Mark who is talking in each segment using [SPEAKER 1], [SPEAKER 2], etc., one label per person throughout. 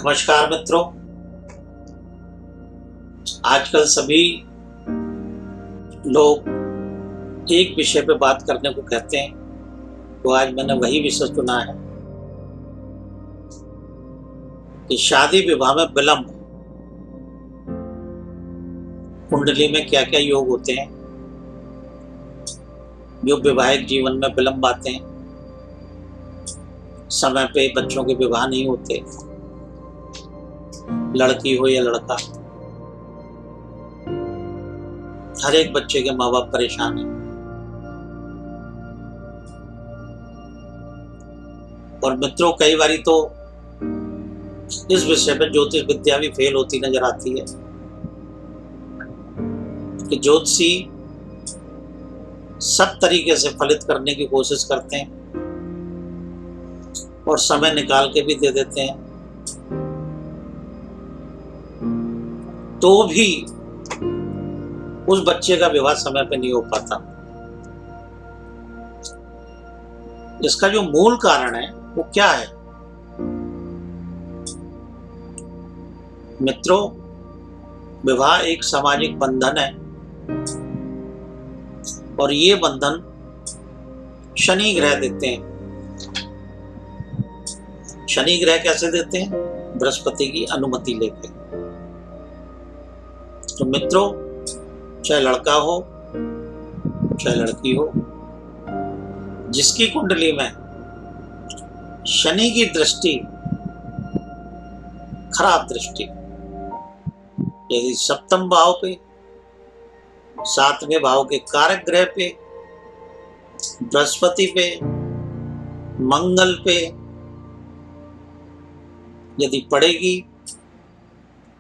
[SPEAKER 1] नमस्कार मित्रों, आजकल सभी लोग एक विषय पे बात करने को कहते हैं, तो आज मैंने वही विषय चुना है कि शादी विवाह में विलंब कुंडली में क्या क्या योग होते हैं जो वैवाहिक जीवन में विलंब आते हैं। समय पे बच्चों के विवाह नहीं होते, लड़की हो या लड़का, हर एक बच्चे के माँ बाप परेशान हैं। और मित्रों, कई बारी तो इस विषय पे ज्योतिष विद्या भी फेल होती नजर आती है कि ज्योतिषी सब तरीके से फलित करने की कोशिश करते हैं और समय निकाल के भी दे देते हैं, तो भी उस बच्चे का विवाह समय पे नहीं हो पाता। इसका जो मूल कारण है वो क्या है? मित्रों, विवाह एक सामाजिक बंधन है और ये बंधन शनि ग्रह देते हैं। शनि ग्रह कैसे देते हैं? बृहस्पति की अनुमति लेके। तो मित्रों, चाहे लड़का हो चाहे लड़की हो, जिसकी कुंडली में शनि की दृष्टि खराब दृष्टि, यदि सप्तम भाव पे, सातवें भाव के कारक ग्रह पे, बृहस्पति पे, मंगल पे यदि पड़ेगी,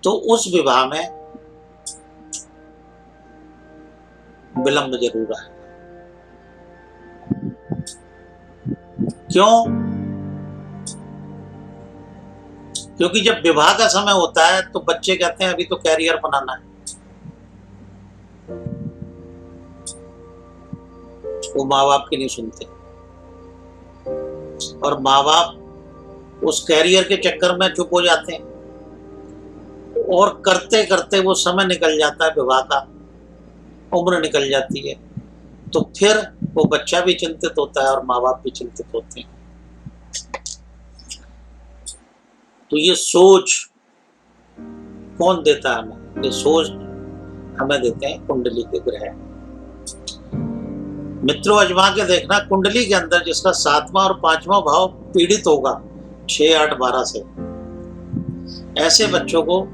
[SPEAKER 1] तो उस विवाह में विलंब जरूर है। क्यों? क्योंकि जब विवाह का समय होता है तो बच्चे कहते हैं अभी तो कैरियर बनाना है, वो माँ बाप की नहीं सुनते और माँ बाप उस कैरियर के चक्कर में चुप हो जाते हैं और करते करते वो समय निकल जाता है, विवाह का उम्र निकल जाती है, तो फिर वो बच्चा भी चिंतित होता है और माँ बाप भी चिंतित होते हैं। तो ये सोच कौन देता है हमें? ये सोच हमें देते हैं कुंडली के ग्रह। मित्रों, अजमा के देखना, कुंडली के अंदर जिसका 7वां और 5वां भाव पीड़ित होगा 6, 8, 12 से, ऐसे बच्चों को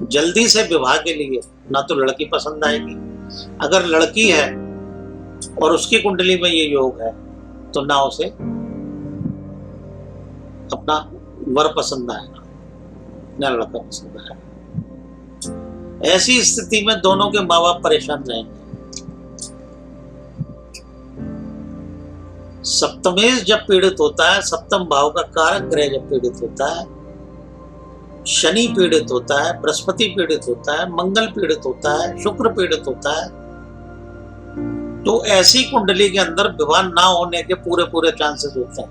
[SPEAKER 1] जल्दी से विवाह के लिए ना तो लड़की पसंद आएगी, अगर लड़की है और उसकी कुंडली में ये योग है तो ना उसे अपना वर पसंद आएगा ना लड़का पसंद आएगा। ऐसी स्थिति में दोनों के माँ बाप परेशान रहेंगे। सप्तमेश जब पीड़ित होता है, सप्तम भाव का कारक ग्रह जब पीड़ित होता है, शनि पीड़ित होता है, बृहस्पति पीड़ित होता है, मंगल पीड़ित होता है, शुक्र पीड़ित होता है, तो ऐसी कुंडली के अंदर विवाह ना होने के पूरे चांसेस होते हैं।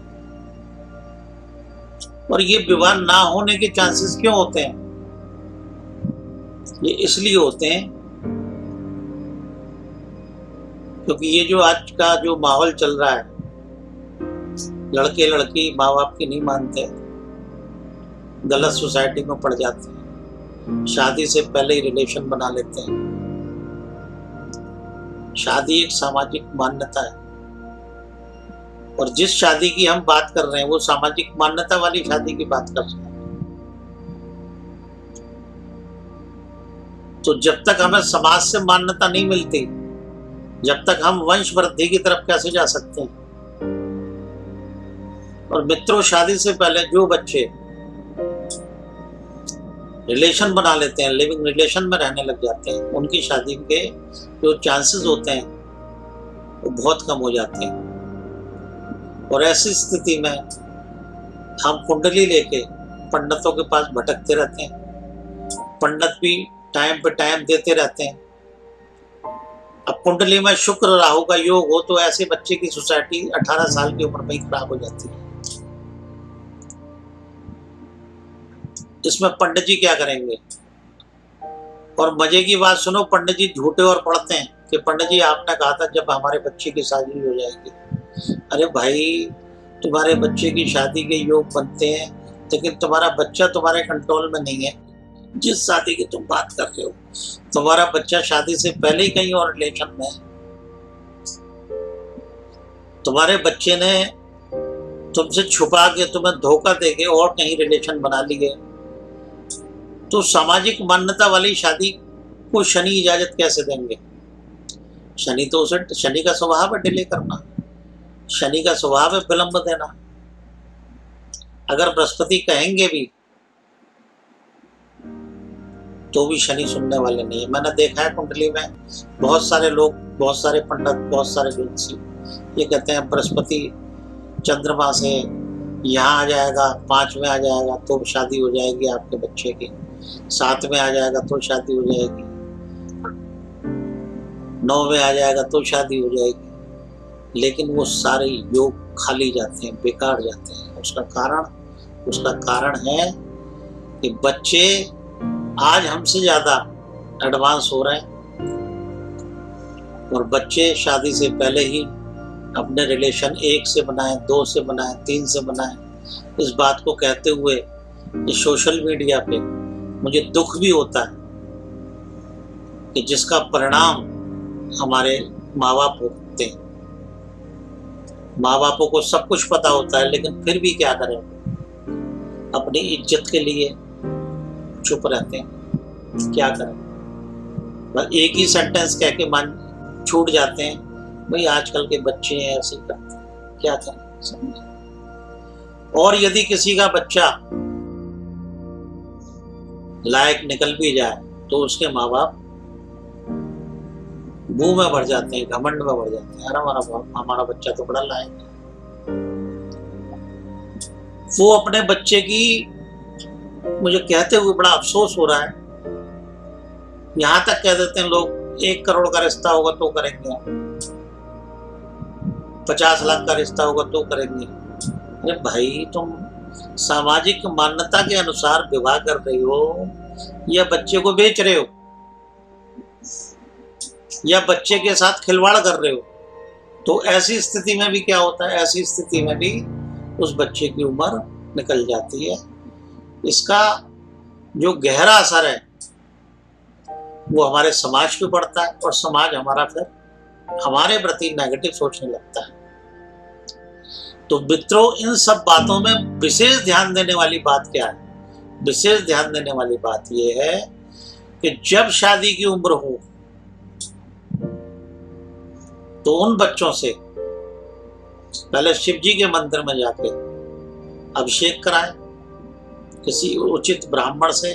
[SPEAKER 1] और ये विवाह ना होने के चांसेस क्यों होते हैं? ये इसलिए होते हैं क्योंकि ये जो आज का जो माहौल चल रहा है, लड़के लड़की माँ बाप की नहीं मानते, गलत सोसाइटी में पड़ जाते हैं, शादी से पहले ही रिलेशन बना लेते हैं। शादी एक सामाजिक मान्यता है और जिस शादी की हम बात कर रहे हैं वो सामाजिक मान्यता वाली शादी की बात कर रहे हैं। तो जब तक हमें समाज से मान्यता नहीं मिलती, जब तक हम वंश वृद्धि की तरफ कैसे जा सकते हैं? और मित्रों, शादी से पहले जो बच्चे रिलेशन बना लेते हैं, लिविंग रिलेशन में रहने लग जाते हैं, उनकी शादी के जो चांसेस होते हैं वो बहुत कम हो जाते हैं। और ऐसी स्थिति में हम कुंडली लेके पंडितों के पास भटकते रहते हैं, पंडित भी टाइम पे टाइम देते रहते हैं। अब कुंडली में शुक्र राहु का योग हो तो ऐसे बच्चे की सोसाइटी 18 साल की उम्र में ही खराब हो जाती है। इसमें पंडित जी क्या करेंगे? और मजे की बात सुनो, पंडित जी झूठे और पढ़ते हैं कि पंडित जी आपने कहा था जब हमारे बच्चे की शादी हो जाएगी। अरे भाई, तुम्हारे बच्चे की शादी के योग बनते हैं, लेकिन तुम्हारा बच्चा तुम्हारे कंट्रोल में नहीं है। जिस शादी की तुम बात कर रहे हो, तुम्हारा बच्चा शादी से पहले ही कहीं और रिलेशन में है। तुम्हारे बच्चे ने तुमसे छुपा के, तुम्हें धोखा देके और कहीं रिलेशन बना लिए। तो सामाजिक मान्यता वाली शादी को शनि इजाजत कैसे देंगे? शनि तो उसे, शनि का स्वभाव है डिले करना, शनि का स्वभाव है विलंब देना। अगर बृहस्पति कहेंगे भी तो भी शनि सुनने वाले नहीं है। मैंने देखा है कुंडली में बहुत सारे लोग, बहुत सारे पंडित, बहुत सारे ज्योतिषी ये कहते हैं बृहस्पति चंद्रमा से यहाँ आ जाएगा, 5 में आ जाएगा तो शादी हो जाएगी आपके बच्चे की, 7 में आ जाएगा तो शादी हो जाएगी, 9 में आ जाएगा तो शादी हो जाएगी। लेकिन वो सारे योग खाली जाते हैं, बेकार जाते हैं। उसका कारण है कि बच्चे आज हमसे ज्यादा एडवांस हो रहे हैं और बच्चे शादी से पहले ही अपने रिलेशन 1 से बनाए, 2 से बनाए, 3 से बनाए। इस बात को कहते हुए इस सोशल मीडिया पे मुझे दुख भी होता है कि जिसका परिणाम हमारे माँ बाप होते हैं। माँ बापों को सब कुछ पता होता है, लेकिन फिर भी क्या करें, अपनी इज्जत के लिए चुप रहते हैं। क्या करें, बस एक ही सेंटेंस कह के मान छूट जाते हैं, भाई आजकल के बच्चे हैं ऐसे करते हैं, क्या करें समझे। और यदि किसी का बच्चा लायक निकल भी जाए तो उसके माँ बाप मुंह में भर जाते हैं, घमंड में भर जाते हैं, अरे हमारा बच्चा तो बड़ा लायक है। वो अपने बच्चे की, मुझे कहते हुए बड़ा अफसोस हो रहा है, यहां तक कह देते हैं लोग 1 करोड़ का रिश्ता होगा तो करेंगे, 50 लाख का रिश्ता होगा तो करेंगे। अरे भाई, तुम सामाजिक मान्यता के अनुसार विवाह कर रही हो या बच्चे को बेच रहे हो या बच्चे के साथ खिलवाड़ कर रहे हो? तो ऐसी स्थिति में भी क्या होता है, ऐसी स्थिति में भी उस बच्चे की उम्र निकल जाती है। इसका जो गहरा असर है वो हमारे समाज पे पड़ता है और समाज हमारा फिर हमारे प्रति नेगेटिव सोचने लगता है। तो मित्रों, इन सब बातों में विशेष ध्यान देने वाली बात क्या है? विशेष ध्यान देने वाली बात यह है कि जब शादी की उम्र हो तो उन बच्चों से पहले शिव जी के मंदिर में जाके अभिषेक कराएं, किसी उचित ब्राह्मण से,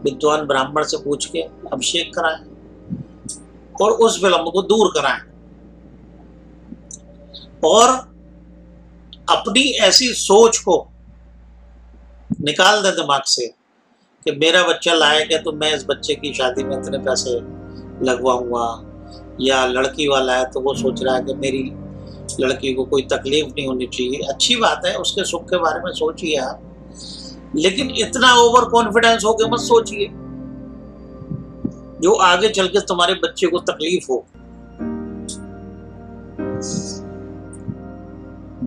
[SPEAKER 1] विद्वान ब्राह्मण से पूछ के अभिषेक कराएं और उस विलंब को दूर कराएं। और अपनी ऐसी सोच को निकाल दे दिमाग से कि मेरा बच्चा लायक है तो मैं इस बच्चे की शादी में इतने पैसे लगवाऊंगा, या लड़की वाला है तो वो सोच रहा है कि मेरी लड़की को कोई तकलीफ नहीं होनी चाहिए। अच्छी बात है, उसके सुख के बारे में सोचिए आप, लेकिन इतना ओवर कॉन्फिडेंस होकर मत सोचिए जो आगे चल के तुम्हारे बच्चे को तकलीफ हो।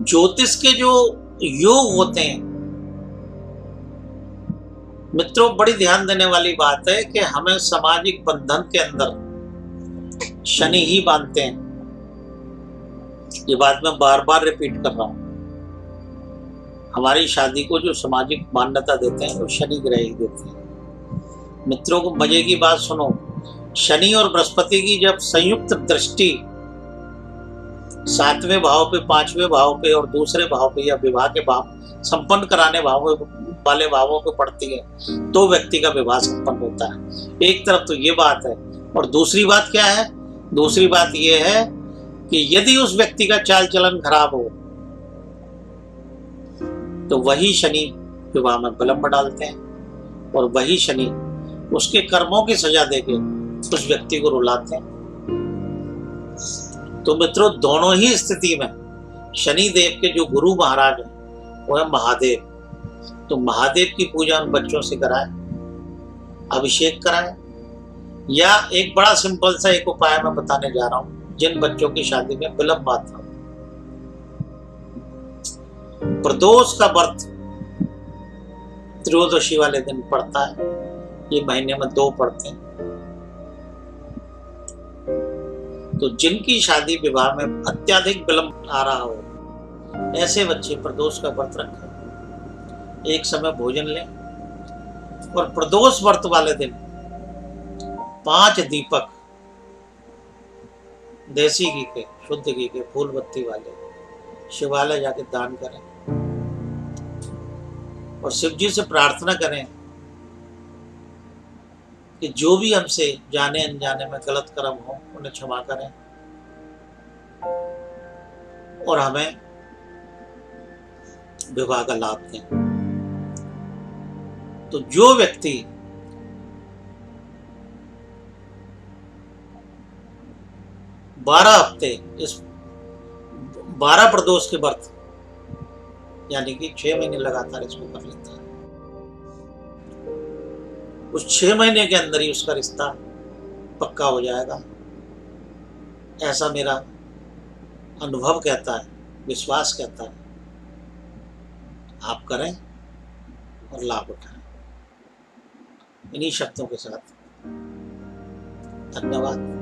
[SPEAKER 1] ज्योतिष के जो योग होते हैं मित्रों, बड़ी ध्यान देने वाली बात है कि हमें सामाजिक बंधन के अंदर शनि ही बांधते हैं। ये बात मैं बार बार रिपीट कर रहा हूं। हमारी शादी को जो सामाजिक मान्यता देते हैं वो शनि ग्रह ही देते हैं। मित्रों को मजे की बात सुनो, शनि और बृहस्पति की जब संयुक्त दृष्टि 7वें भाव पे, 5वें भाव पे और दूसरे भाव पे या विवाह के भाव संपन्न कराने वाले भावों पे पड़ती है तो व्यक्ति का विवाह संपन्न होता है। एक तरफ तो ये बात है, और दूसरी बात क्या है? दूसरी बात यह है कि यदि उस व्यक्ति का चाल चलन खराब हो तो वही शनि विवाह में विलंब डालते हैं और वही शनि उसके कर्मों की सजा देके उस व्यक्ति को रुलाते हैं। तो मित्रों, दोनों ही स्थिति में शनि देव के जो गुरु महाराज हैं वो है महादेव, तो महादेव की पूजा उन बच्चों से कराए, अभिषेक कराए, या एक बड़ा सिंपल सा एक उपाय मैं बताने जा रहा हूं। जिन बच्चों की शादी में विलंब आता हो, प्रदोष का व्रत त्रयोदशी वाले दिन पड़ता है, ये महीने में 2 पड़ते हैं। तो जिनकी शादी विवाह में अत्यधिक विलंब आ रहा हो, ऐसे बच्चे प्रदोष का व्रत रखें, एक समय भोजन लें, और प्रदोष व्रत वाले दिन 5 दीपक देसी घी के, शुद्ध घी के, फूल बत्ती वाले शिवालय जाके दान करें, और शिव जी से प्रार्थना करें कि जो भी हमसे जाने अनजाने में गलत कर्म हो उन्हें क्षमा करें, और हमें विवाह का लाभ दें। तो जो व्यक्ति बारह हफ्ते इस 12 प्रदोष के व्रत, यानी कि 6 महीने लगातार इसको कर लेता है, उस 6 महीने के अंदर ही उसका रिश्ता पक्का हो जाएगा, ऐसा मेरा अनुभव कहता है, विश्वास कहता है। आप करें और लाभ उठाएं। इन्हीं शब्दों के साथ धन्यवाद।